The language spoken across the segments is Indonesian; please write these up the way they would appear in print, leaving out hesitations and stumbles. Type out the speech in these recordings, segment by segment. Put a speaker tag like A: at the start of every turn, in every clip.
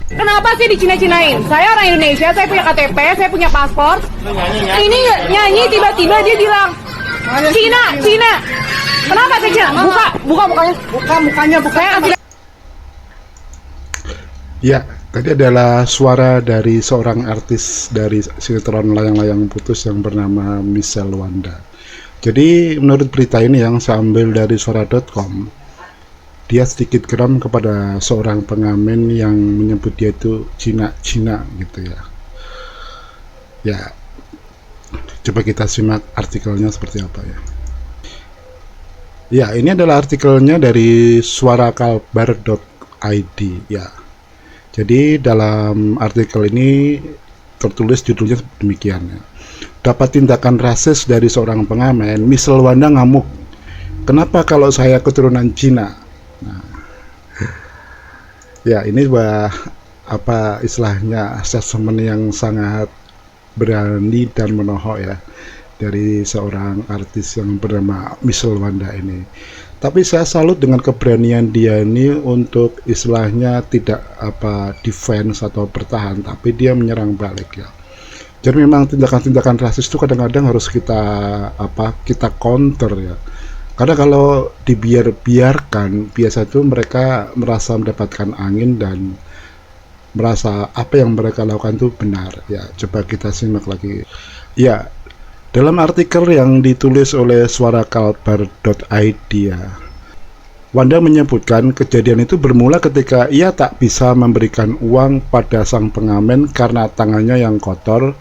A: Kenapa sih dicina-cinain? Saya orang Indonesia, saya punya KTP, saya punya paspor. Ini nyanyi tiba-tiba dia bilang Cina, Cina. Kenapa saya Cina? Buka mukanya. Buka mukanya, buka.
B: Ya, tadi adalah suara dari seorang artis dari sinetron Layang-Layang Putus yang bernama Michelle Wanda. Jadi menurut berita ini yang saya ambil dari suara.com, dia sedikit geram kepada seorang pengamen yang menyebut dia itu Cina-Cina gitu ya. Ya, coba kita simak artikelnya seperti apa ya. Ya, ini adalah artikelnya dari suarakalbar.id ya. Jadi dalam artikel ini tertulis judulnya demikian ya. Dapat tindakan rasis dari seorang pengamen, Michelle Wanda ngamuk. Kenapa kalau saya keturunan Cina? Nah, ya ini sebuah apa istilahnya assessment yang sangat berani dan menohok ya dari seorang artis yang bernama Michelle Wanda ini. Tapi saya salut dengan keberanian dia ini untuk istilahnya tidak defense atau bertahan, tapi dia menyerang balik ya. Jadi memang tindakan-tindakan rasis itu kadang-kadang harus kita counter ya. Karena kalau dibiarkan, biasa itu mereka merasa mendapatkan angin dan merasa apa yang mereka lakukan itu benar ya. Coba kita simak lagi ya. Dalam artikel yang ditulis oleh suarakalbar.id ya, Wanda menyebutkan kejadian itu bermula ketika ia tak bisa memberikan uang pada sang pengamen karena tangannya yang kotor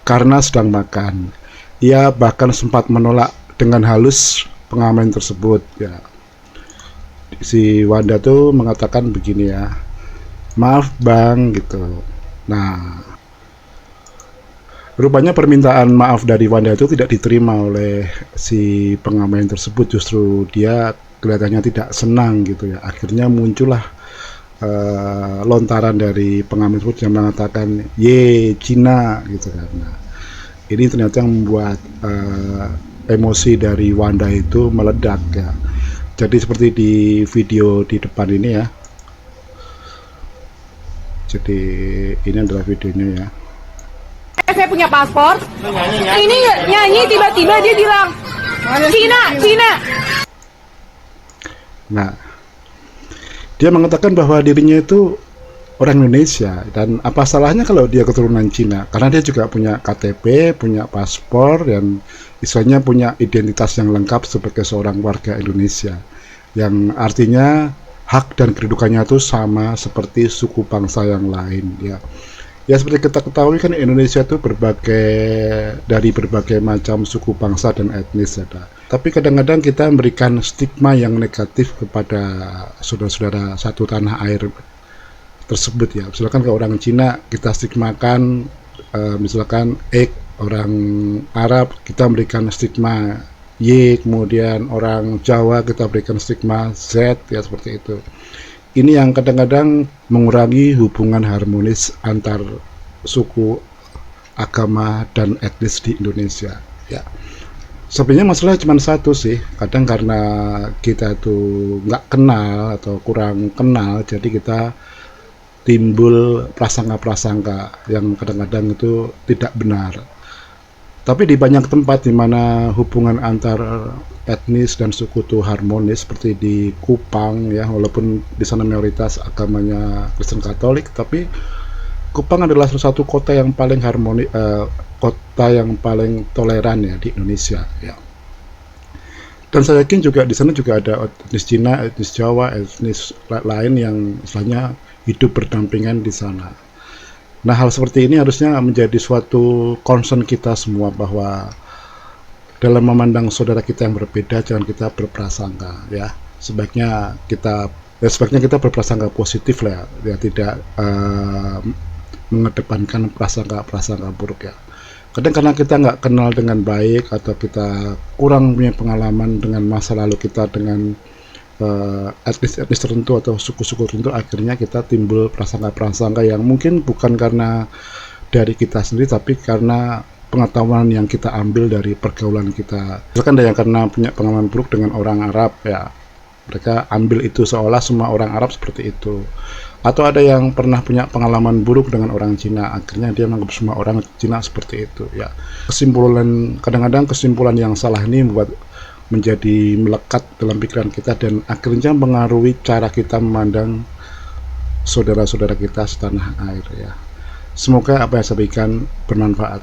B: karena sedang makan. Ia bahkan sempat menolak dengan halus pengamen tersebut ya. Si Wanda tuh mengatakan begini ya, maaf bang gitu. Nah, rupanya permintaan maaf dari Wanda itu tidak diterima oleh si pengamen tersebut. Justru dia kelihatannya tidak senang gitu ya. Akhirnya muncullah lontaran dari pengamen tersebut yang mengatakan ye Cina gitu kan. Nah, ini ternyata yang membuat emosi dari Wanda itu meledak ya. Jadi seperti di video di depan ini ya. Jadi ini adalah videonya ya.
A: Saya punya paspor. Ini nyanyi tiba-tiba dia bilang Cina, Cina.
B: Nah, dia mengatakan bahwa dirinya itu orang Indonesia dan apa salahnya kalau dia keturunan Cina, karena dia juga punya KTP, punya paspor dan istilahnya punya identitas yang lengkap sebagai seorang warga Indonesia, yang artinya hak dan kedudukannya itu sama seperti suku bangsa yang lain ya. Ya seperti kita ketahui kan Indonesia itu dari berbagai macam suku bangsa dan etnis ada. Tapi kadang-kadang kita memberikan stigma yang negatif kepada saudara-saudara satu tanah air tersebut ya. Misalkan ke orang Cina kita stigmakan misalkan orang Arab kita berikan stigma Y, kemudian orang Jawa kita berikan stigma Z ya, seperti itu. Ini yang kadang-kadang mengurangi hubungan harmonis antar suku, agama, dan etnis di Indonesia ya. Sebenarnya masalah cuma satu sih, kadang karena kita tuh nggak kenal atau kurang kenal, jadi kita timbul prasangka-prasangka yang kadang-kadang itu tidak benar. Tapi di banyak tempat di mana hubungan antar etnis dan suku itu harmonis, seperti di Kupang ya, walaupun di sana mayoritas agamanya Kristen Katolik, tapi Kupang adalah salah satu kota yang paling harmonis, kota yang paling toleran ya di Indonesia ya. Dan saya yakin juga di sana juga ada etnis Cina, etnis Jawa, etnis lain yang istilahnya hidup berdampingan di sana. Nah, hal seperti ini harusnya menjadi suatu concern kita semua, bahwa dalam memandang saudara kita yang berbeda jangan kita berprasangka ya. Sebaiknya kita berprasangka positif lah ya, tidak mengedepankan prasangka buruk ya. Kadang karena kita nggak kenal dengan baik atau kita kurang punya pengalaman dengan masa lalu kita dengan etnis tertentu atau suku-suku tertentu, akhirnya kita timbul prasangka-prasangka yang mungkin bukan karena dari kita sendiri, tapi karena pengetahuan yang kita ambil dari pergaulan kita. Misalkan ada yang karena punya pengalaman buruk dengan orang Arab ya, Mereka ambil itu seolah semua orang Arab seperti itu. Atau ada yang pernah punya pengalaman buruk dengan orang Cina, akhirnya dia menganggap semua orang Cina seperti itu. Ya, kadang-kadang kesimpulan yang salah ini membuat menjadi melekat dalam pikiran kita dan akhirnya mengaruhi cara kita memandang saudara-saudara kita setanah air ya. Semoga apa yang saya berikan bermanfaat.